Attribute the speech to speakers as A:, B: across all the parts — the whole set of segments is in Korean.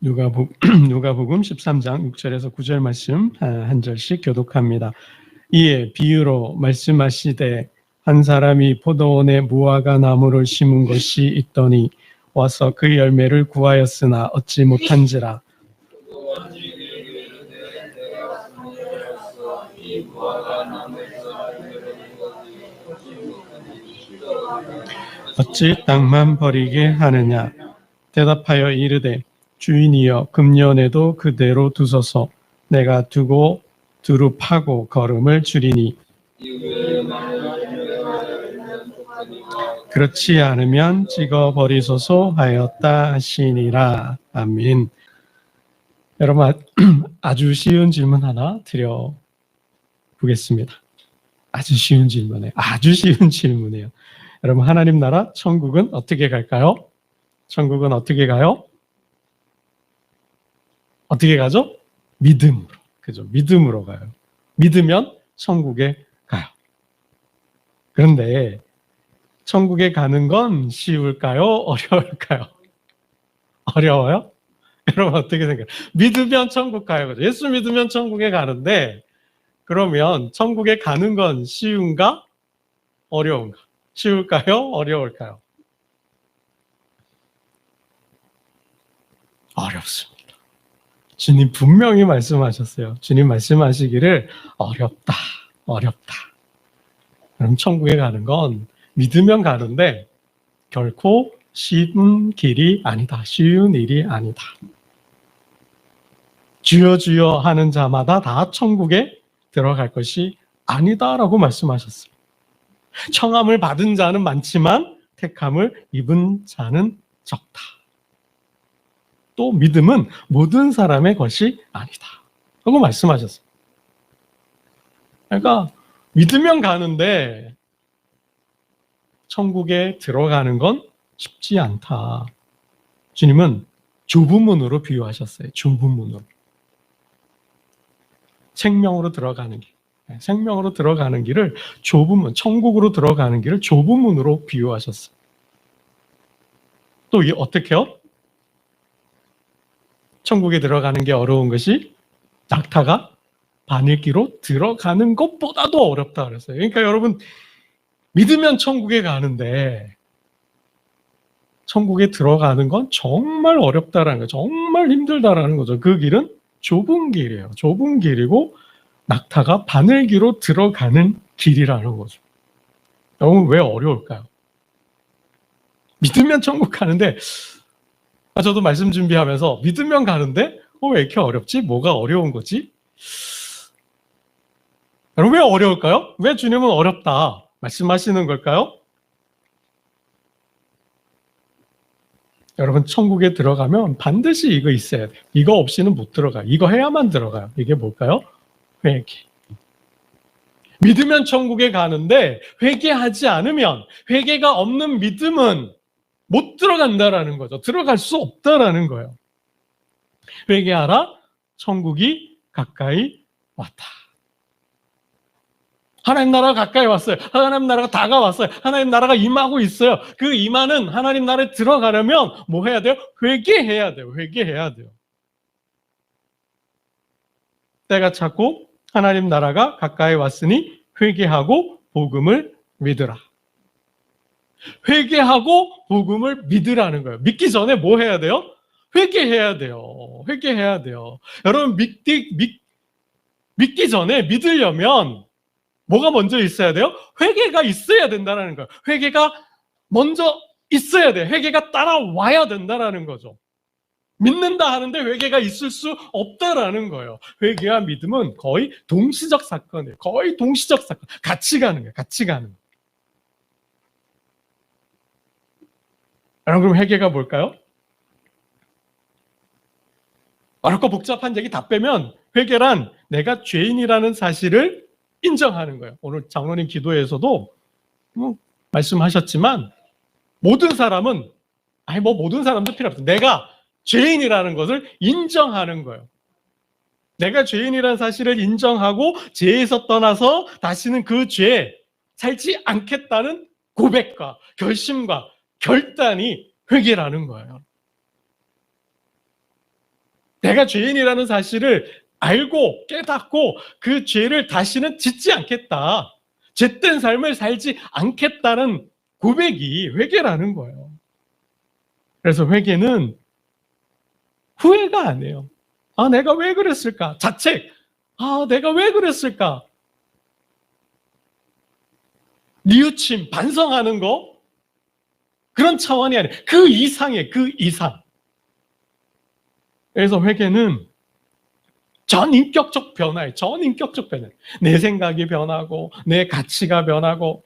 A: 누가복음 13장 6절에서 9절 말씀 한 절씩 교독합니다. 이에 비유로 말씀하시되 한 사람이 포도원에 무화과 나무를 심은 것이 있더니 와서 그 열매를 구하였으나 얻지 못한지라. 어찌 땅만 버리게 하느냐. 대답하여 이르되 주인이여 금년에도 그대로 두소서. 내가 두고 두루 파고 거름을 주리니 그렇지 않으면 찍어 버리소서 하였다 하시니라. 아멘. 여러분, 아주 쉬운 질문 하나 드려보겠습니다. 아주 쉬운 질문이에요. 여러분, 하나님 나라 천국은 어떻게 갈까요? 천국은 어떻게 가요? 어떻게 가죠? 믿음으로. 그죠? 믿음으로 가요. 믿으면 천국에 가요. 그런데 천국에 가는 건 쉬울까요? 어려울까요? 어려워요? 여러분 어떻게 생각해요? 믿으면 천국 가요. 그죠? 예수 믿으면 천국에 가는데 그러면 천국에 가는 건 쉬운가? 어려운가? 쉬울까요? 어려울까요? 어렵습니다. 주님 분명히 말씀하셨어요. 주님 말씀하시기를 어렵다. 그럼 천국에 가는 건 믿으면 가는데 결코 쉬운 길이 아니다. 쉬운 일이 아니다. 주여 주여 하는 자마다 다 천국에 들어갈 것이 아니다라고 말씀하셨어요. 청함을 받은 자는 많지만 택함을 입은 자는 적다. 또 믿음은 모든 사람의 것이 아니다. 라고 말씀하셨어요. 그러니까 믿으면 가는데 천국에 들어가는 건 쉽지 않다. 주님은 좁은 문으로 비유하셨어요. 좁은 문으로. 생명으로 들어가는 길. 생명으로 들어가는 길을 좁은 문, 천국으로 들어가는 길을 좁은 문으로 비유하셨어요. 또 이게 어떻게요? 천국에 들어가는 게 어려운 것이 낙타가 바늘기로 들어가는 것보다도 어렵다 그랬어요. 그러니까 여러분 믿으면 천국에 가는데 천국에 들어가는 건 정말 어렵다라는 거예요. 정말 힘들다라는 거죠. 그 길은 좁은 길이에요. 좁은 길이고 낙타가 바늘기로 들어가는 길이라는 거죠. 여러분 왜 어려울까요? 믿으면 천국 가는데 저도 말씀 준비하면서 믿으면 가는데 왜 이렇게 어렵지? 뭐가 어려운 거지? 여러분 왜 어려울까요? 왜 주님은 어렵다 말씀하시는 걸까요? 여러분 천국에 들어가면 반드시 이거 있어야 돼요. 이거 없이는 못 들어가요. 이거 해야만 들어가요. 이게 뭘까요? 회개. 믿으면 천국에 가는데 회개하지 않으면 회개가 없는 믿음은 못 들어간다라는 거죠. 들어갈 수 없다라는 거예요. 회개하라. 천국이 가까이 왔다. 하나님 나라가 가까이 왔어요. 하나님 나라가 다가왔어요. 하나님 나라가 임하고 있어요. 그 임하는 하나님 나라에 들어가려면 뭐 해야 돼요? 회개해야 돼요. 회개해야 돼요. 때가 찼고 하나님 나라가 가까이 왔으니 회개하고 복음을 믿으라. 회개하고 복음을 믿으라는 거예요. 믿기 전에 뭐 해야 돼요? 회개해야 돼요. 회개해야 돼요. 여러분 믿기 전에 믿으려면 뭐가 먼저 있어야 돼요? 회개가 있어야 된다는 거예요. 회개가 먼저 있어야 돼요. 회개가 따라와야 된다는 거죠. 믿는다 하는데 회개가 있을 수 없다라는 거예요. 회개와 믿음은 거의 동시적 사건이에요. 거의 동시적 사건. 같이 가는 거예요. 같이 가는 거예요. 여러분 그럼 회개가 뭘까요? 어렵고 복잡한 얘기 다 빼면 회개란 내가 죄인이라는 사실을 인정하는 거예요. 오늘 장로님 기도에서도 말씀하셨지만 모든 사람은 모든 사람도 필요 없어요. 내가 죄인이라는 것을 인정하는 거예요. 내가 죄인이라는 사실을 인정하고 죄에서 떠나서 다시는 그 죄에 살지 않겠다는 고백과 결심과 결단이 회개라는 거예요. 내가 죄인이라는 사실을 알고 깨닫고 그 죄를 다시는 짓지 않겠다. 죄된 삶을 살지 않겠다는 고백이 회개라는 거예요. 그래서 회개는 후회가 아니에요. 아, 내가 왜 그랬을까? 자책. 아, 내가 왜 그랬을까? 뉘우침, 반성하는 거. 그런 차원이 아니에요. 그 이상의 그 이상. 그래서 회개는 전인격적 변화예요. 전인격적 변화. 내 생각이 변하고 내 가치가 변하고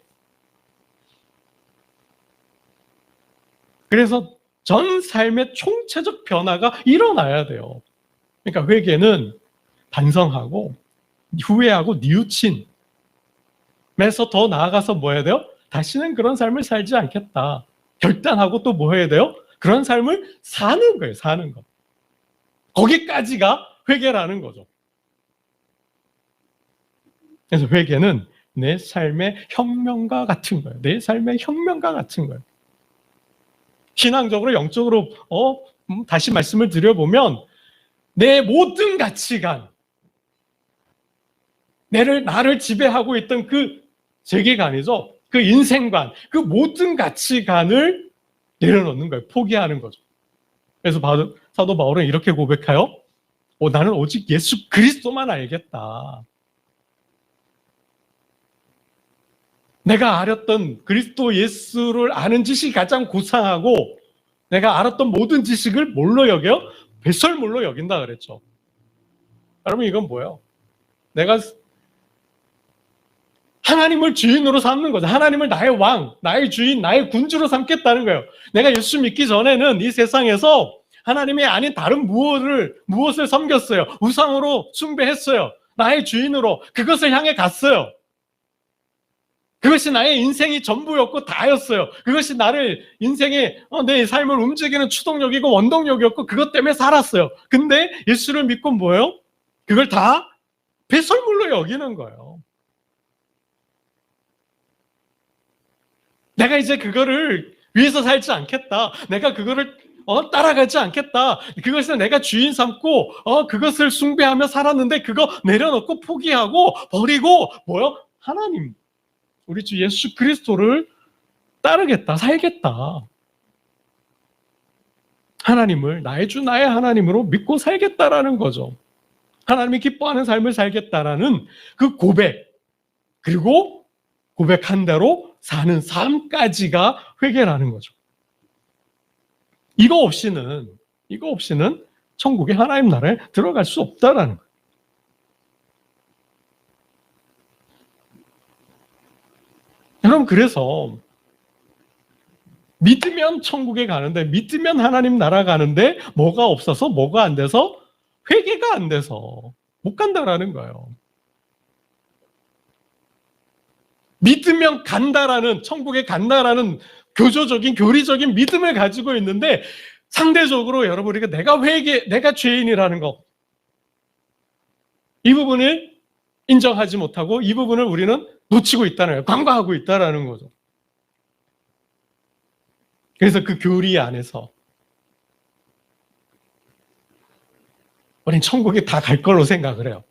A: 그래서 전 삶의 총체적 변화가 일어나야 돼요. 그러니까 회개는 반성하고 후회하고 뉘우침에서 더 나아가서 뭐 해야 돼요? 다시는 그런 삶을 살지 않겠다. 결단하고 또 뭐 해야 돼요? 그런 삶을 사는 거예요. 사는 거. 거기까지가 회개라는 거죠. 그래서 회개는 내 삶의 혁명과 같은 거예요. 내 삶의 혁명과 같은 거예요. 신앙적으로 영적으로 다시 말씀을 드려보면 내 모든 가치관, 나를 지배하고 있던 그 세계관이죠. 그 인생관, 그 모든 가치관을 내려놓는 거예요. 포기하는 거죠. 그래서 사도 바울은 이렇게 고백해요. 나는 오직 예수 그리스도만 알겠다. 내가 알았던 그리스도 예수를 아는 지식이 가장 고상하고 내가 알았던 모든 지식을 뭘로 여겨? 배설물로 여긴다 그랬죠. 여러분 이건 뭐예요? 내가 하나님을 주인으로 삼는 거죠. 하나님을 나의 왕, 나의 주인, 나의 군주로 삼겠다는 거예요. 내가 예수 믿기 전에는 이 세상에서 하나님이 아닌 다른 무엇을 섬겼어요. 우상으로 숭배했어요. 나의 주인으로 그것을 향해 갔어요. 그것이 나의 인생이 전부였고 다였어요. 그것이 나를 인생의 내 삶을 움직이는 추동력이고 원동력이었고 그것 때문에 살았어요. 근데 예수를 믿고 뭐예요? 그걸 다 배설물로 여기는 거예요. 내가 이제 그거를 위해서 살지 않겠다. 내가 그거를 따라가지 않겠다. 그것을 내가 주인 삼고 그것을 숭배하며 살았는데 그거 내려놓고 포기하고 버리고 뭐요? 하나님, 우리 주 예수 그리스도를 따르겠다, 살겠다. 하나님을 나의 주, 나의 하나님으로 믿고 살겠다라는 거죠. 하나님이 기뻐하는 삶을 살겠다라는 그 고백, 그리고 고백한 대로 사는 삶까지가 회개라는 거죠. 이거 없이는 천국의 하나님 나라에 들어갈 수 없다라는 거예요. 여러분 그래서 믿으면 천국에 가는데 믿으면 하나님 나라 가는데 뭐가 없어서 뭐가 안 돼서 회개가 안 돼서 못 간다라는 거예요. 믿으면 간다라는 천국에 간다라는 교조적인 교리적인 믿음을 가지고 있는데 상대적으로 여러분 우리가 내가 죄인이라는 거 이 부분을 인정하지 못하고 이 부분을 우리는 놓치고 있다는 거예요. 간과하고 있다는 거죠. 그래서 그 교리 안에서 우리는 천국에 다 갈 걸로 생각을 해요.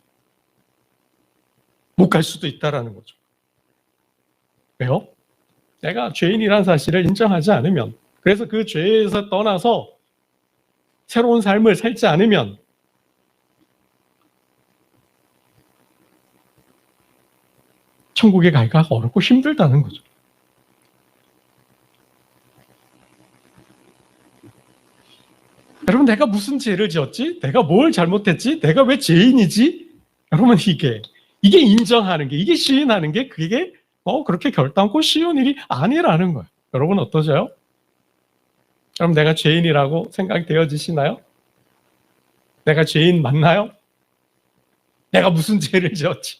A: 못 갈 수도 있다는 거죠. 왜요? 내가 죄인이라는 사실을 인정하지 않으면, 그래서 그 죄에서 떠나서 새로운 삶을 살지 않으면 천국에 가기가 어렵고 힘들다는 거죠. 여러분 내가 무슨 죄를 지었지? 내가 뭘 잘못했지? 내가 왜 죄인이지? 여러분 이게 인정하는 게, 이게 시인하는 게 그게 그렇게 결단코 쉬운 일이 아니라는 거예요. 여러분 어떠세요? 그럼 내가 죄인이라고 생각이 되어지시나요? 내가 죄인 맞나요? 내가 무슨 죄를 지었지?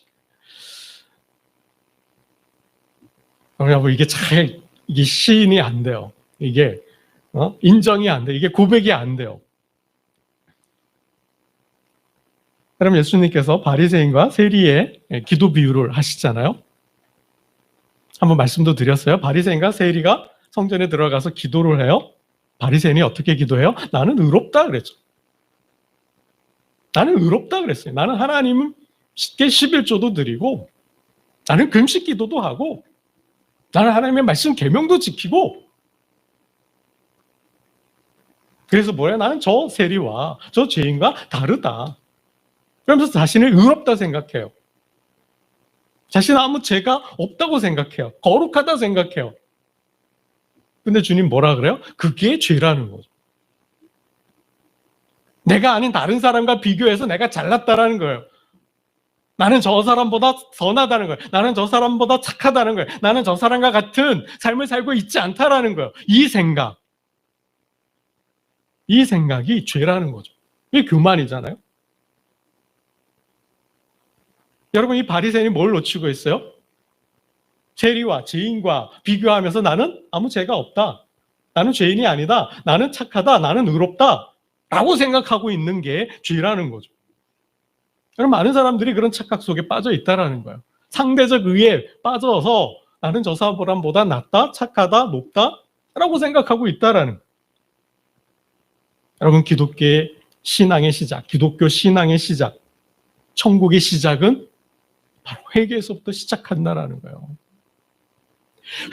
A: 여러분 이게 시인이 안 돼요. 이게 인정이 안 돼요. 이게 고백이 안 돼요. 그럼 예수님께서 바리새인과 세리의 기도 비유를 하시잖아요. 한번 말씀도 드렸어요. 바리새인과 세리가 성전에 들어가서 기도를 해요. 바리새인이 어떻게 기도해요? 나는 의롭다 그랬죠. 나는 의롭다 그랬어요. 나는 하나님께 11조도 드리고, 나는 금식 기도도 하고, 나는 하나님의 말씀 계명도 지키고, 그래서 뭐야? 나는 저 세리와 저 죄인과 다르다. 그러면서 자신을 의롭다 생각해요. 자신은 아무 죄가 없다고 생각해요. 거룩하다 생각해요. 근데 주님 뭐라 그래요? 그게 죄라는 거죠. 내가 아닌 다른 사람과 비교해서 내가 잘났다라는 거예요. 나는 저 사람보다 선하다는 거예요. 나는 저 사람보다 착하다는 거예요. 나는 저 사람과 같은 삶을 살고 있지 않다라는 거예요. 이 생각이 죄라는 거죠. 이게 교만이잖아요. 여러분, 이 바리새인이 뭘 놓치고 있어요? 세리와 죄인과 비교하면서 나는 아무 죄가 없다. 나는 죄인이 아니다. 나는 착하다. 나는 의롭다. 라고 생각하고 있는 게 죄라는 거죠. 여러분, 많은 사람들이 그런 착각 속에 빠져 있다라는 거예요. 상대적 의에 빠져서 나는 저 사람보다 낫다, 착하다, 높다 라고 생각하고 있다라는 거예요. 여러분, 기독교의 신앙의 시작, 기독교 신앙의 시작, 천국의 시작은 바로 회개에서부터 시작한다라는 거예요.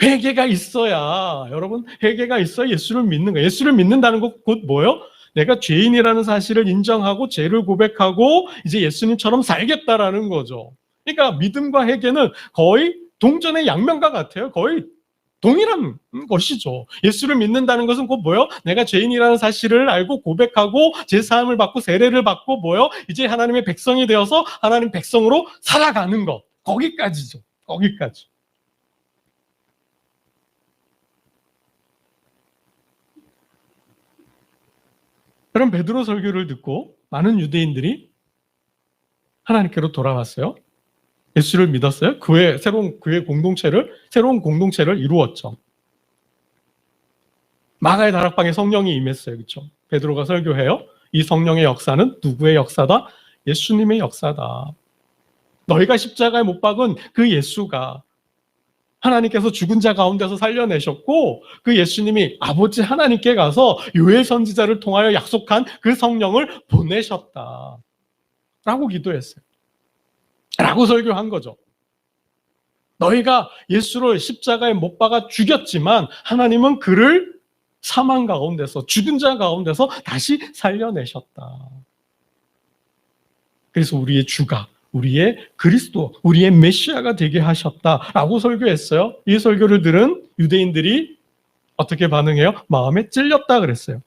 A: 회개가 있어야, 여러분, 회개가 있어야 예수를 믿는 거예요. 예수를 믿는다는 것 곧 뭐예요? 내가 죄인이라는 사실을 인정하고 죄를 고백하고 이제 예수님처럼 살겠다라는 거죠. 그러니까 믿음과 회개는 거의 동전의 양면과 같아요. 거의 동일한 것이죠. 예수를 믿는다는 것은 곧 뭐예요? 내가 죄인이라는 사실을 알고 고백하고 제사함을 받고 세례를 받고 뭐예요? 이제 하나님의 백성이 되어서 하나님 백성으로 살아가는 것. 거기까지죠. 거기까지. 그럼 베드로 설교를 듣고 많은 유대인들이 하나님께로 돌아왔어요. 예수를 믿었어요. 새로운 공동체를 이루었죠. 마가의 다락방에 성령이 임했어요. 그렇죠? 베드로가 설교해요. 이 성령의 역사는 누구의 역사다? 예수님의 역사다. 너희가 십자가에 못 박은 그 예수가 하나님께서 죽은 자 가운데서 살려내셨고 그 예수님이 아버지 하나님께 가서 요엘 선지자를 통하여 약속한 그 성령을 보내셨다. 라고 기도했어요. 라고 설교한 거죠. 너희가 예수를 십자가에 못 박아 죽였지만 하나님은 그를 사망 가운데서 죽은 자 가운데서 다시 살려내셨다. 그래서 우리의 주가 우리의 그리스도, 우리의 메시아가 되게 하셨다라고 설교했어요. 이 설교를 들은 유대인들이 어떻게 반응해요? 마음에 찔렸다 그랬어요.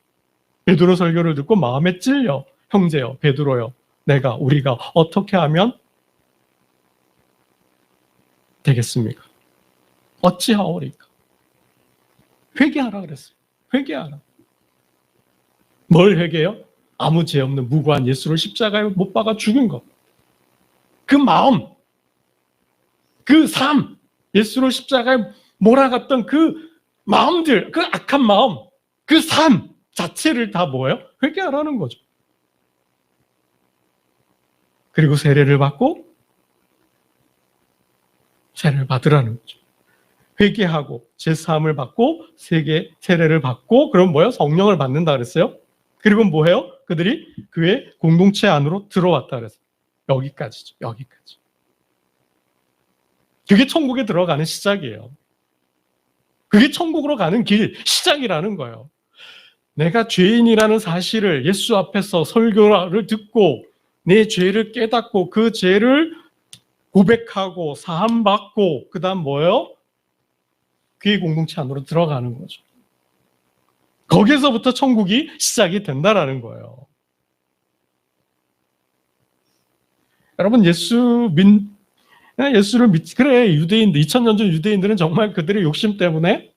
A: 베드로 설교를 듣고 마음에 찔려. 형제요, 베드로요, 우리가 어떻게 하면 되겠습니까? 어찌하오리까? 회개하라 그랬어요. 회개하라. 뭘 회개해요? 아무 죄 없는 무고한 예수를 십자가에 못 박아 죽인 것. 그 마음, 그 삶, 예수를 십자가에 몰아갔던 그 마음들, 그 악한 마음, 그 삶 자체를 다 뭐예요? 회개하라는 거죠. 그리고 세례를 받고 세례를 받으라는 거죠. 회개하고 제사함을 받고 세례를 받고 그럼 뭐예요? 성령을 받는다 그랬어요. 그리고 뭐예요? 그들이 그의 공동체 안으로 들어왔다 그랬어요. 여기까지죠. 여기까지. 그게 천국에 들어가는 시작이에요. 그게 천국으로 가는 길 시작이라는 거예요. 내가 죄인이라는 사실을 예수 앞에서 설교를 듣고 내 죄를 깨닫고 그 죄를 고백하고 사함받고 그 다음 뭐예요? 그의 공동체 안으로 들어가는 거죠. 거기서부터 천국이 시작이 된다라는 거예요. 여러분 그래 유대인들 2000년 전 유대인들은 정말 그들의 욕심 때문에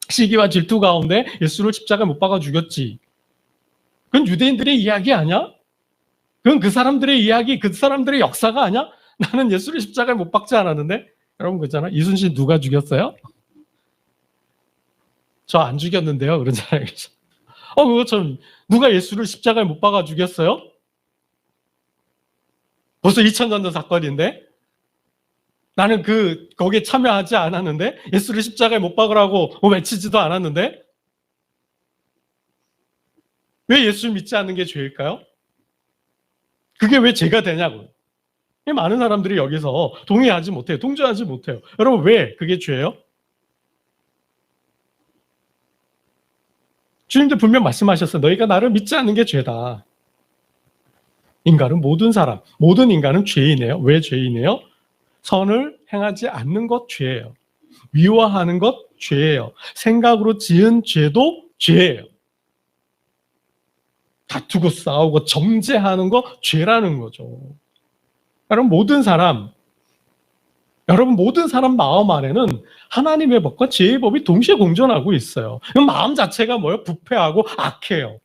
A: 시기와 질투 가운데 예수를 십자가에 못 박아 죽였지. 그건 유대인들의 이야기 아니야? 그건 그 사람들의 이야기, 그 사람들의 역사가 아니야? 나는 예수를 십자가에 못 박지 않았는데 여러분 그렇잖아. 이순신 누가 죽였어요? 저 안 죽였는데요. 그러잖아요. 그거 참 누가 예수를 십자가에 못 박아 죽였어요? 벌써 2000년 전 사건인데 나는 거기에 참여하지 않았는데 예수를 십자가에 못 박으라고 외치지도 않았는데 왜 예수를 믿지 않는 게 죄일까요? 그게 왜 죄가 되냐고요. 많은 사람들이 여기서 동의하지 못해요. 동조하지 못해요. 여러분 왜 그게 죄예요? 주님도 분명 말씀하셨어요. 너희가 나를 믿지 않는 게 죄다. 인간은 모든 인간은 죄인이에요. 왜 죄인이에요? 선을 행하지 않는 것 죄예요. 미워하는 것 죄예요. 생각으로 지은 죄도 죄예요. 다투고 싸우고 정죄하는 거 죄라는 거죠. 여러분 모든 사람 마음 안에는 하나님의 법과 죄의 법이 동시에 공존하고 있어요. 마음 자체가 뭐예요? 부패하고 악해요.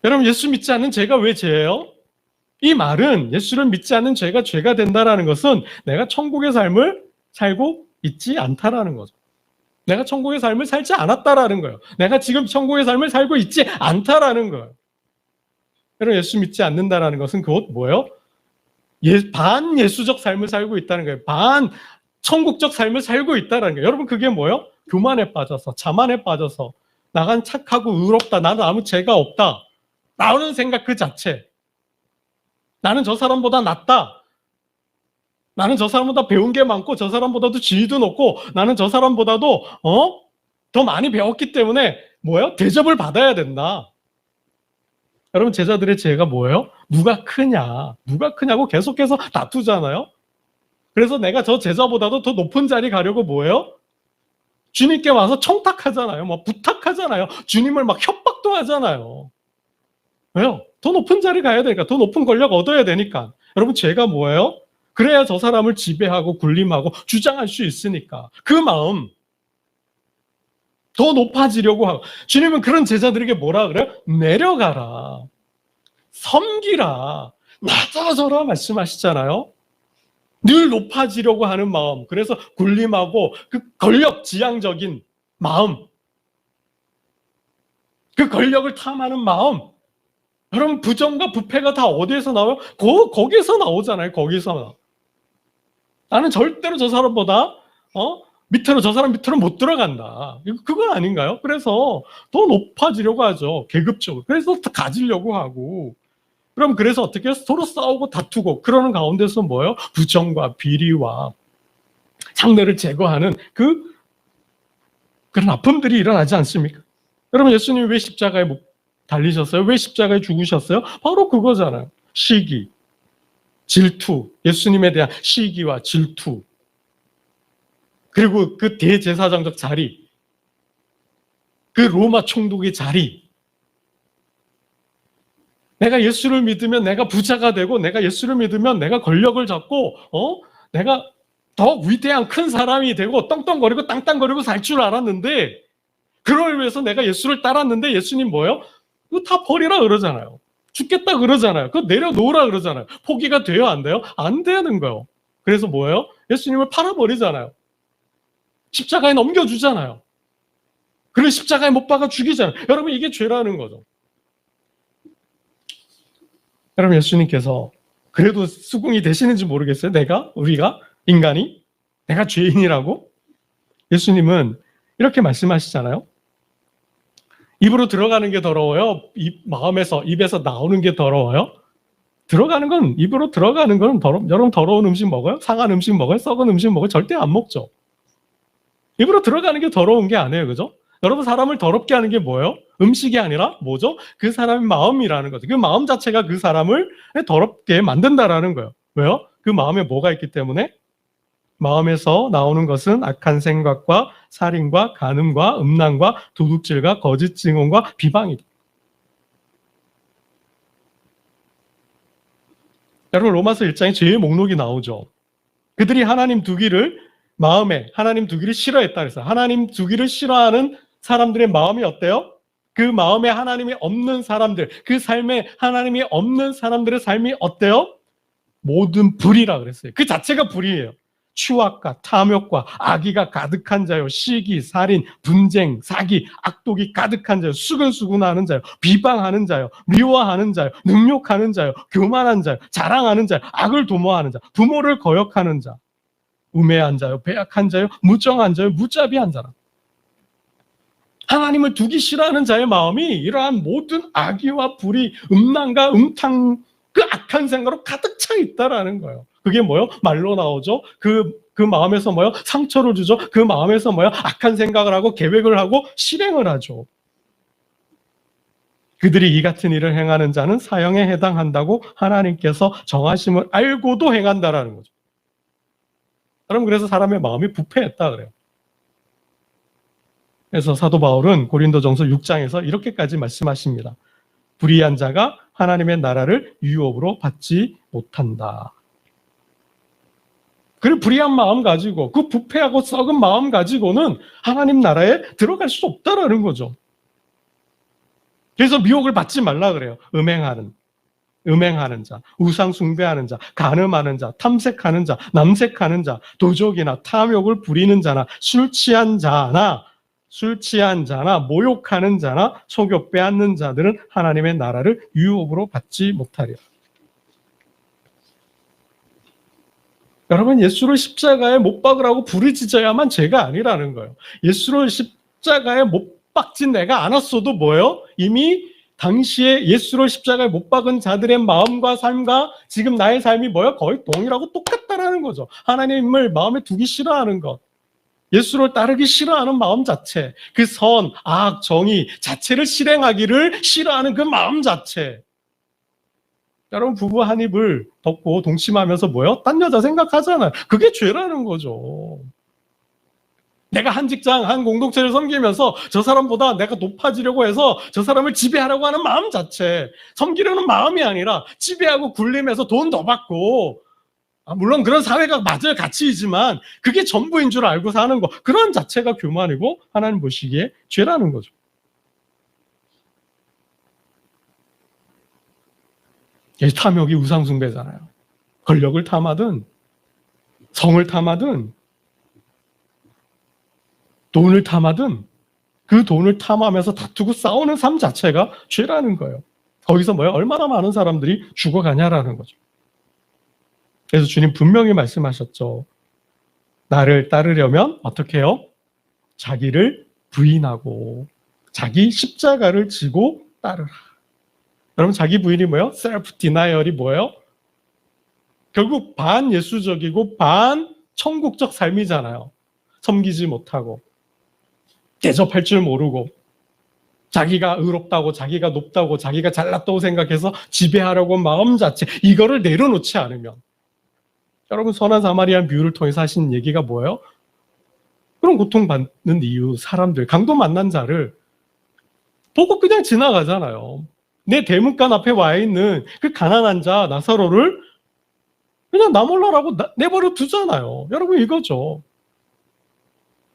A: 여러분 예수 믿지 않는 죄가 왜 죄예요? 이 말은 예수를 믿지 않는 죄가 죄가 된다라는 것은 내가 천국의 삶을 살고 있지 않다라는 거죠. 내가 천국의 삶을 살지 않았다라는 거예요. 내가 지금 천국의 삶을 살고 있지 않다라는 거예요. 여러분 예수 믿지 않는다라는 것은 그것 뭐예요? 반예수적 삶을 살고 있다는 거예요. 반천국적 삶을 살고 있다는 거예요. 여러분 그게 뭐예요? 교만에 빠져서 자만에 빠져서 나간 착하고 의롭다. 나는 아무 죄가 없다. 나오는 생각 그 자체. 나는 저 사람보다 낫다. 나는 저 사람보다 배운 게 많고 저 사람보다도 지위도 높고 나는 저 사람보다도 더 많이 배웠기 때문에 뭐예요? 대접을 받아야 된다. 여러분 제자들의 죄가 뭐예요? 누가 크냐고 계속해서 다투잖아요. 그래서 내가 저 제자보다도 더 높은 자리 가려고 뭐예요? 주님께 와서 청탁하잖아요. 뭐 부탁하잖아요. 주님을 막 협박도 하잖아요. 왜요? 더 높은 자리 가야 되니까. 더 높은 권력 얻어야 되니까. 여러분 죄가 뭐예요? 그래야 저 사람을 지배하고 군림하고 주장할 수 있으니까. 그 마음 더 높아지려고 하고. 주님은 그런 제자들에게 뭐라 그래요? 내려가라. 섬기라. 낮아져라 말씀하시잖아요. 늘 높아지려고 하는 마음. 그래서 군림하고 그 권력 지향적인 마음. 그 권력을 탐하는 마음. 여러분 부정과 부패가 다 어디에서 나와요? 거기서 나오잖아요. 거기서. 나는 절대로 저 사람보다 저 사람 밑으로 못 들어간다. 그건 아닌가요? 그래서 더 높아지려고 하죠. 계급적으로. 그래서 더 가지려고 하고. 그럼 그래서 어떻게 해요? 서로 싸우고 다투고 그러는 가운데서 뭐예요? 부정과 비리와 상대를 제거하는 그런 아픔들이 일어나지 않습니까? 여러분 예수님이 왜 십자가에 달리셨어요? 왜 십자가에 죽으셨어요? 바로 그거잖아요. 시기, 질투, 예수님에 대한 시기와 질투. 그리고 그 대제사장적 자리, 그 로마 총독의 자리. 내가 예수를 믿으면 내가 부자가 되고 내가 예수를 믿으면 내가 권력을 잡고 내가 더 위대한 큰 사람이 되고 떵떵거리고 땅땅거리고 살 줄 알았는데 그걸 위해서 내가 예수를 따랐는데 예수님 뭐예요? 그거 다 버리라 그러잖아요. 죽겠다 그러잖아요. 그거 내려놓으라 그러잖아요. 포기가 돼요? 안 돼요? 안 되는 거예요. 그래서 뭐예요? 예수님을 팔아버리잖아요. 십자가에 넘겨주잖아요. 그리고 십자가에 못 박아 죽이잖아요. 여러분 이게 죄라는 거죠. 여러분 예수님께서 그래도 수긍이 되시는지 모르겠어요. 우리가 인간이 내가 죄인이라고? 예수님은 이렇게 말씀하시잖아요. 입으로 들어가는 게 더러워요? 입에서 나오는 게 더러워요? 입으로 들어가는 건 여러분 더러운 음식 먹어요? 상한 음식 먹어요? 썩은 음식 먹어요? 절대 안 먹죠. 입으로 들어가는 게 더러운 게 아니에요. 그죠? 여러분 사람을 더럽게 하는 게 뭐예요? 음식이 아니라 뭐죠? 그 사람의 마음이라는 거죠. 그 마음 자체가 그 사람을 더럽게 만든다라는 거예요. 왜요? 그 마음에 뭐가 있기 때문에? 마음에서 나오는 것은 악한 생각과 살인과 간음과 음란과 도둑질과 거짓 증언과 비방이다. 여러분 로마서 1장에 죄의 목록이 나오죠. 그들이 하나님 두기를 싫어했다 그랬어요. 하나님 두기를 싫어하는 사람들의 마음이 어때요? 그 마음에 하나님이 없는 사람들, 그 삶에 하나님이 없는 사람들의 삶이 어때요? 모든 불이라 그랬어요. 그 자체가 불이에요. 추악과 탐욕과 악의가 가득한 자요, 시기, 살인, 분쟁, 사기, 악독이 가득한 자요, 수근수근하는 자요, 비방하는 자요, 미워하는 자요, 능욕하는 자요, 교만한 자요, 자랑하는 자요, 악을 도모하는 자, 부모를 거역하는 자, 우매한 자요, 배약한 자요, 무정한 자요, 무자비한 자라. 하나님을 두기 싫어하는 자의 마음이 이러한 모든 악의와 불의, 음란과 음탕, 그 악한 생각으로 가득 차 있다라는 거예요. 그게 뭐요? 말로 나오죠. 그 마음에서 뭐요? 상처를 주죠. 그 마음에서 뭐요? 악한 생각을 하고 계획을 하고 실행을 하죠. 그들이 이 같은 일을 행하는 자는 사형에 해당한다고 하나님께서 정하심을 알고도 행한다라는 거죠. 여러분, 그래서 사람의 마음이 부패했다 그래요. 그래서 사도 바울은 고린도전서 6장에서 이렇게까지 말씀하십니다. 불의한 자가 하나님의 나라를 유업으로 받지 못한다. 그 불의한 마음 가지고, 그 부패하고 썩은 마음 가지고는 하나님 나라에 들어갈 수 없다라는 거죠. 그래서 미혹을 받지 말라 그래요. 음행하는 자, 우상 숭배하는 자, 간음하는 자, 탐색하는 자, 남색하는 자, 도적이나 탐욕을 부리는 자나 술 취한 자나 모욕하는 자나 속여 빼앗는 자들은 하나님의 나라를 유업으로 받지 못하리라. 여러분, 예수를 십자가에 못 박으라고 부르짖어야만 죄가 아니라는 거예요. 예수를 십자가에 못 박진 내가 않았어도 뭐예요? 이미 당시에 예수를 십자가에 못 박은 자들의 마음과 삶과 지금 나의 삶이 뭐예요? 거의 동일하고 똑같다라는 거죠. 하나님을 마음에 두기 싫어하는 것, 예수를 따르기 싫어하는 마음 자체, 그 선, 악, 정의 자체를 실행하기를 싫어하는 그 마음 자체. 여러분, 부부 한 입을 덮고 동침하면서 뭐예요? 딴 여자 생각하잖아요. 그게 죄라는 거죠. 내가 한 직장, 한 공동체를 섬기면서 저 사람보다 내가 높아지려고 해서 저 사람을 지배하려고 하는 마음 자체, 섬기려는 마음이 아니라 지배하고 굴림해서 돈 더 받고, 물론 그런 사회가 맞을 가치이지만 그게 전부인 줄 알고 사는 거, 그런 자체가 교만이고 하나님 보시기에 죄라는 거죠. 탐욕이 우상숭배잖아요. 권력을 탐하든 성을 탐하든 돈을 탐하든 그 돈을 탐하면서 다투고 싸우는 삶 자체가 죄라는 거예요. 거기서 뭐예요? 얼마나 많은 사람들이 죽어가냐라는 거죠. 그래서 주님 분명히 말씀하셨죠. 나를 따르려면 어떻게 해요? 자기를 부인하고 자기 십자가를 지고 따르라. 여러분, 자기 부인이 뭐예요? 셀프 디나이얼이 뭐예요? 결국 반 예수적이고 반 천국적 삶이잖아요. 섬기지 못하고 대접할 줄 모르고 자기가 의롭다고, 자기가 높다고, 자기가 잘났다고 생각해서 지배하려고 마음 자체, 이거를 내려놓지 않으면, 여러분, 선한 사마리안 비유를 통해서 하신 얘기가 뭐예요? 그런 고통받는 이유, 사람들, 강도 만난 자를 보고 그냥 지나가잖아요. 내 대문간 앞에 와 있는 그 가난한 자 나사로를 그냥 나 몰라라고 내버려 두잖아요. 여러분, 이거죠.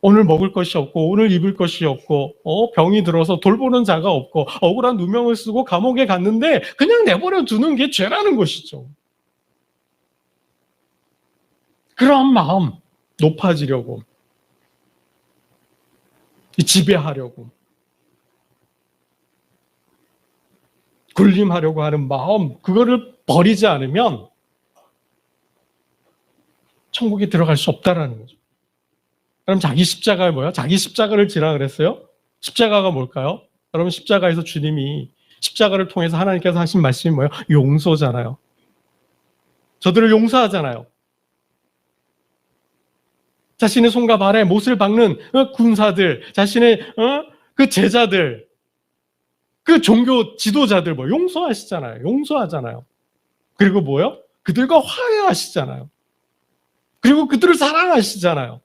A: 오늘 먹을 것이 없고 오늘 입을 것이 없고 병이 들어서 돌보는 자가 없고 억울한 누명을 쓰고 감옥에 갔는데 그냥 내버려 두는 게 죄라는 것이죠. 그런 마음, 높아지려고, 지배하려고, 군림하려고 하는 마음, 그거를 버리지 않으면 천국에 들어갈 수 없다라는 거죠. 그럼 자기 십자가가 뭐예요? 자기 십자가를 지라 그랬어요? 십자가가 뭘까요? 여러분, 십자가에서 주님이 십자가를 통해서 하나님께서 하신 말씀이 뭐예요? 용서잖아요. 저들을 용서하잖아요. 자신의 손과 발에 못을 박는 군사들, 자신의 그 제자들, 그 종교 지도자들 용서하시잖아요. 용서하잖아요. 그리고 뭐요? 그들과 화해하시잖아요. 그리고 그들을 사랑하시잖아요.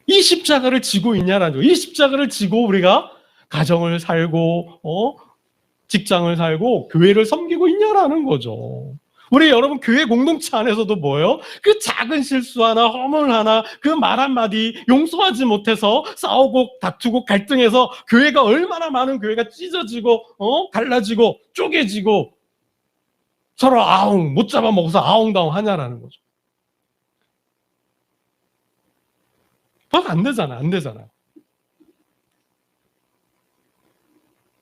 A: 이 십자가를 지고 있냐라는 거죠. 이 십자가를 지고 우리가 가정을 살고 직장을 살고 교회를 섬기고 있냐라는 거죠. 우리 여러분, 교회 공동체 안에서도 뭐예요? 그 작은 실수 하나, 허물 하나, 그 말 한마디 용서하지 못해서 싸우고 다투고 갈등해서 교회가 얼마나 많은 교회가 찢어지고 갈라지고 쪼개지고 서로 아웅 못 잡아먹어서 아웅다웅 하냐라는 거죠. 그건 안 되잖아요.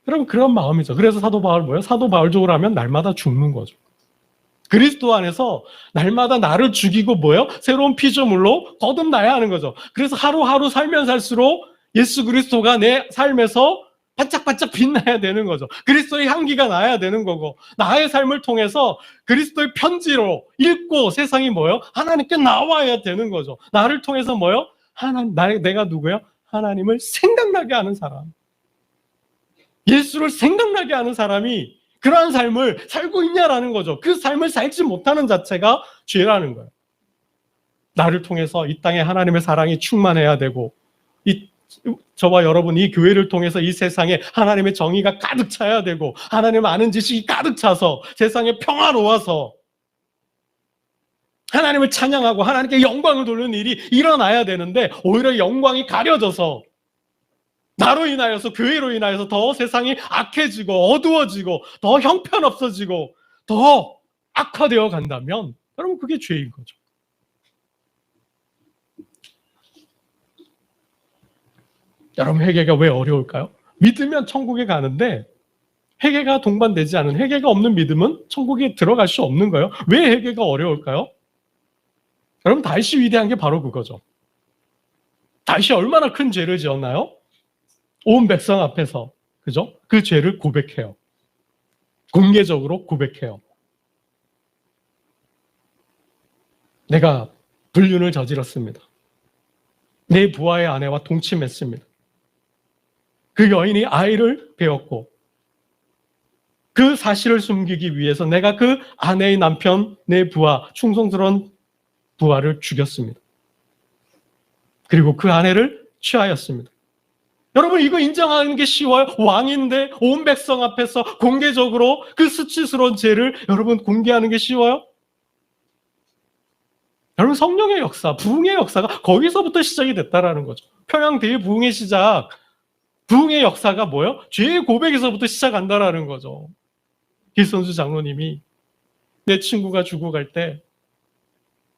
A: 여러분, 그런 마음이죠. 그래서 사도 바울 뭐예요? 사도 바울적으로 하면 날마다 죽는 거죠. 그리스도 안에서 날마다 나를 죽이고 뭐예요? 새로운 피조물로 거듭나야 하는 거죠. 그래서 하루하루 살면 살수록 예수 그리스도가 내 삶에서 반짝반짝 빛나야 되는 거죠. 그리스도의 향기가 나야 되는 거고, 나의 삶을 통해서 그리스도의 편지로 읽고 세상이 뭐예요? 하나님께 나와야 되는 거죠. 나를 통해서 뭐예요? 내가 누구예요? 하나님을 생각나게 하는 사람. 예수를 생각나게 하는 사람이 그러한 삶을 살고 있냐라는 거죠. 그 삶을 살지 못하는 자체가 죄라는 거예요. 나를 통해서 이 땅에 하나님의 사랑이 충만해야 되고, 저와 여러분 이 교회를 통해서 이 세상에 하나님의 정의가 가득 차야 되고, 하나님 아는 지식이 가득 차서 세상에 평화로워서 하나님을 찬양하고 하나님께 영광을 돌리는 일이 일어나야 되는데, 오히려 영광이 가려져서 나로 인하여서, 교회로 인하여서 더 세상이 악해지고 어두워지고 더 형편없어지고 더 악화되어 간다면 여러분 그게 죄인 거죠. 여러분 회개가 왜 어려울까요? 믿으면 천국에 가는데 회개가 동반되지 않은, 회개가 없는 믿음은 천국에 들어갈 수 없는 거예요. 왜 회개가 어려울까요? 여러분 다윗이 위대한 게 바로 그거죠. 다윗이 얼마나 큰 죄를 지었나요? 온 백성 앞에서, 그죠? 그 죄를 고백해요. 공개적으로 고백해요. 내가 불륜을 저질렀습니다. 내 부하의 아내와 동침했습니다. 그 여인이 아이를 배웠고, 그 사실을 숨기기 위해서 내가 그 아내의 남편, 내 부하, 충성스러운 부하를 죽였습니다. 그리고 그 아내를 취하였습니다. 여러분 이거 인정하는 게 쉬워요? 왕인데 온 백성 앞에서 공개적으로 그 수치스러운 죄를 여러분 공개하는 게 쉬워요? 여러분 성령의 역사, 부흥의 역사가 거기서부터 시작이 됐다라는 거죠. 평양 대부흥의 시작, 부흥의 역사가 뭐예요? 죄의 고백에서부터 시작한다라는 거죠. 길선수 장로님이 내 친구가 죽고 갈 때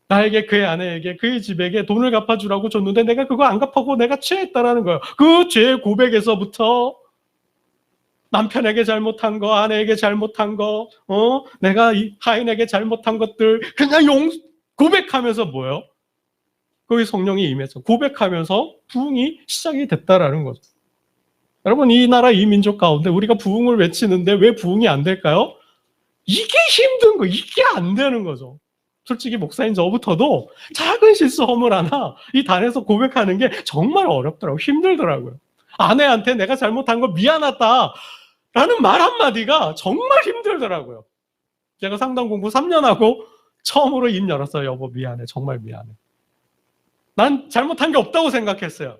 A: 나에게, 그의 아내에게, 그의 집에게 돈을 갚아주라고 줬는데 내가 그거 안 갚아고 내가 취했다라는 거예요. 그 죄의 고백에서부터 남편에게 잘못한 거, 아내에게 잘못한 거, 내가 이 하인에게 잘못한 것들 그냥 고백하면서 뭐예요? 거기 성령이 임해서 고백하면서 부흥이 시작이 됐다라는 거죠. 여러분 이 나라 이 민족 가운데 우리가 부흥을 외치는데 왜 부흥이 안 될까요? 이게 힘든 거, 이게 안 되는 거죠. 솔직히 목사인 저부터도 작은 실수 허물 하나 이 단에서 고백하는 게 정말 어렵더라고요. 힘들더라고요. 아내한테 내가 잘못한 거 미안하다 라는 말 한마디가 정말 힘들더라고요. 제가 상담 공부 3년 하고 처음으로 입 열었어요. 여보 미안해, 정말 미안해. 난 잘못한 게 없다고 생각했어요.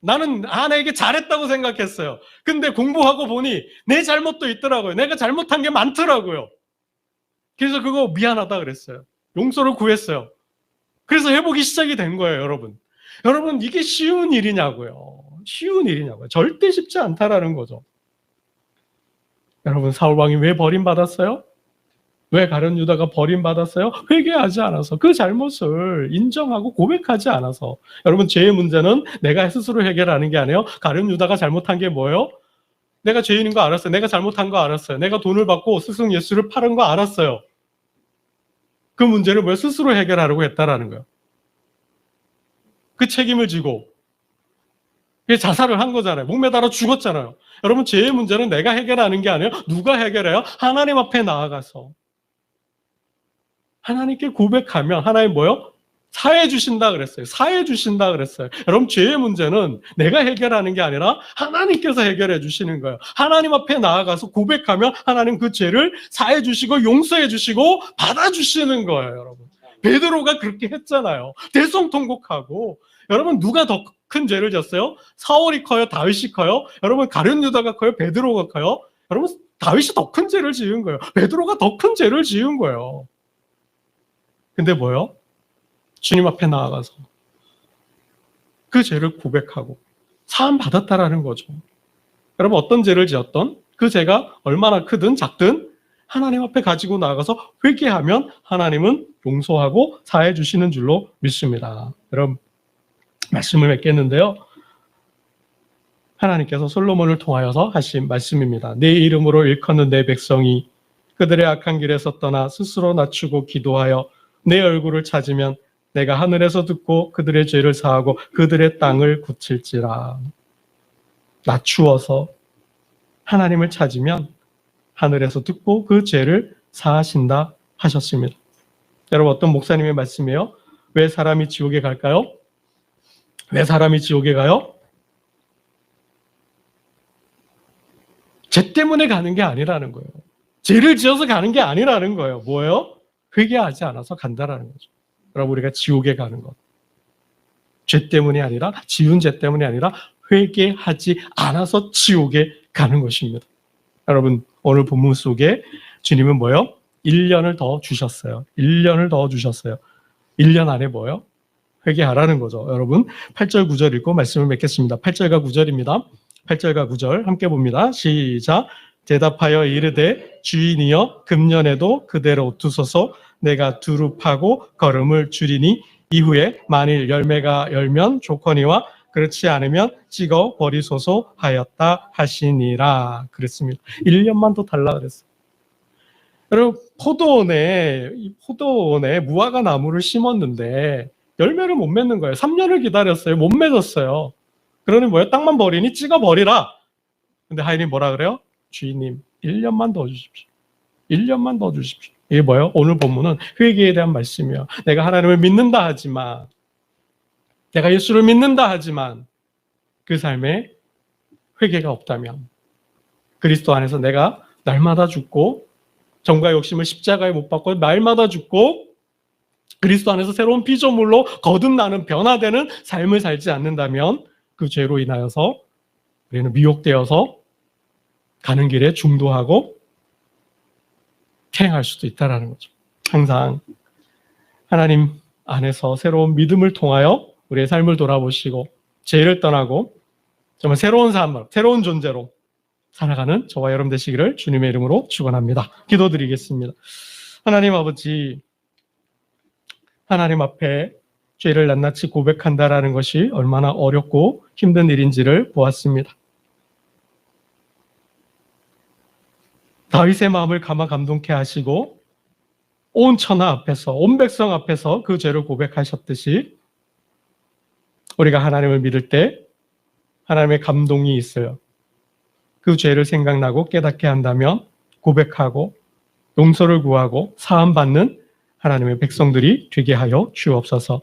A: 나는 아내에게 잘했다고 생각했어요. 근데 공부하고 보니 내 잘못도 있더라고요. 내가 잘못한 게 많더라고요. 그래서 그거 미안하다 그랬어요. 용서를 구했어요. 그래서 회복이 시작이 된 거예요, 여러분. 여러분, 이게 쉬운 일이냐고요. 쉬운 일이냐고요. 절대 쉽지 않다라는 거죠. 여러분, 사울왕이 왜 버림받았어요? 왜 가룟 유다가 버림받았어요? 회개하지 않아서, 그 잘못을 인정하고 고백하지 않아서. 여러분, 죄의 문제는 내가 스스로 해결하는 게 아니에요. 가룟 유다가 잘못한 게 뭐예요? 내가 죄인인 거 알았어요. 내가 잘못한 거 알았어요. 내가 돈을 받고 스승 예수를 팔은 거 알았어요. 그 문제를 왜 스스로 해결하려고 했다라는 거예요. 그 책임을 지고 자살을 한 거잖아요. 목매달아 죽었잖아요. 여러분 죄의 문제는 내가 해결하는 게 아니에요. 누가 해결해요? 하나님 앞에 나아가서 하나님께 고백하면 하나님 뭐요? 사해 주신다 그랬어요. 사해 주신다 그랬어요. 여러분 죄의 문제는 내가 해결하는 게 아니라 하나님께서 해결해 주시는 거예요. 하나님 앞에 나아가서 고백하면 하나님 그 죄를 사해 주시고 용서해 주시고 받아 주시는 거예요, 여러분. 베드로가 그렇게 했잖아요. 대성통곡하고. 여러분 누가 더 큰 죄를 졌어요? 사울이 커요? 다윗이 커요? 여러분 가룟 유다가 커요? 베드로가 커요? 여러분 다윗이 더 큰 죄를 지은 거예요. 베드로가 더 큰 죄를 지은 거예요. 근데 뭐요? 주님 앞에 나아가서 그 죄를 고백하고 사함 받았다라는 거죠. 여러분 어떤 죄를 지었던 그 죄가 얼마나 크든 작든 하나님 앞에 가지고 나아가서 회개하면 하나님은 용서하고 사해 주시는 줄로 믿습니다. 여러분 말씀을 맺겠는데요. 하나님께서 솔로몬을 통하여서 하신 말씀입니다. 내 이름으로 일컫는 내 백성이 그들의 악한 길에서 떠나 스스로 낮추고 기도하여 내 얼굴을 찾으면 내가 하늘에서 듣고 그들의 죄를 사하고 그들의 땅을 고칠지라. 낮추어서 하나님을 찾으면 하늘에서 듣고 그 죄를 사하신다 하셨습니다. 여러분, 어떤 목사님의 말씀이에요? 왜 사람이 지옥에 갈까요? 왜 사람이 지옥에 가요? 죄 때문에 가는 게 아니라는 거예요. 죄를 지어서 가는 게 아니라는 거예요. 뭐예요? 회개하지 않아서 간다라는 거죠. 여러분, 우리가 지옥에 가는 것. 죄 때문이 아니라, 지은 죄 때문이 아니라 회개하지 않아서 지옥에 가는 것입니다. 여러분, 오늘 본문 속에 주님은 뭐예요? 1년을 더 주셨어요. 1년을 더 주셨어요. 1년 안에 뭐예요? 회개하라는 거죠. 여러분, 8절 9절 읽고 말씀을 맺겠습니다. 8절과 9절입니다. 8절과 9절 함께 봅니다. 시작. 대답하여 이르되 주인이여 금년에도 그대로 두소서. 내가 두루 파고 걸음을 줄이니 이후에 만일 열매가 열면 좋거니와 그렇지 않으면 찍어 버리소서 하였다 하시니라. 그랬습니다. 1년만 더 달라 그랬어요. 여러분, 포도원에 무화과 나무를 심었는데 열매를 못 맺는 거예요. 3년을 기다렸어요. 못 맺었어요. 그러니 뭐예요? 땅만 버리니 찍어 버리라. 근데 하인이 뭐라 그래요? 주인님, 1년만 더 주십시오. 1년만 더 주십시오. 이게 뭐예요? 오늘 본문은 회개에 대한 말씀이에요. 내가 하나님을 믿는다 하지만, 내가 예수를 믿는다 하지만 그 삶에 회개가 없다면, 그리스도 안에서 내가 날마다 죽고 정과 욕심을 십자가에 못 박고 날마다 죽고 그리스도 안에서 새로운 피조물로 거듭나는 변화되는 삶을 살지 않는다면 그 죄로 인하여서 우리는 미혹되어서 가는 길에 중도하고 퇴행할 수도 있다는 거죠. 항상 하나님 안에서 새로운 믿음을 통하여 우리의 삶을 돌아보시고 죄를 떠나고 정말 새로운 삶, 새로운 존재로 살아가는 저와 여러분 되시기를 주님의 이름으로 축원합니다. 기도드리겠습니다. 하나님 아버지, 하나님 앞에 죄를 낱낱이 고백한다라는 것이 얼마나 어렵고 힘든 일인지를 보았습니다. 다윗의 마음을 감화 감동케 하시고 온 천하 앞에서, 온 백성 앞에서 그 죄를 고백하셨듯이 우리가 하나님을 믿을 때 하나님의 감동이 있어요. 그 죄를 생각나고 깨닫게 한다면 고백하고 용서를 구하고 사함받는 하나님의 백성들이 되게 하여 주옵소서.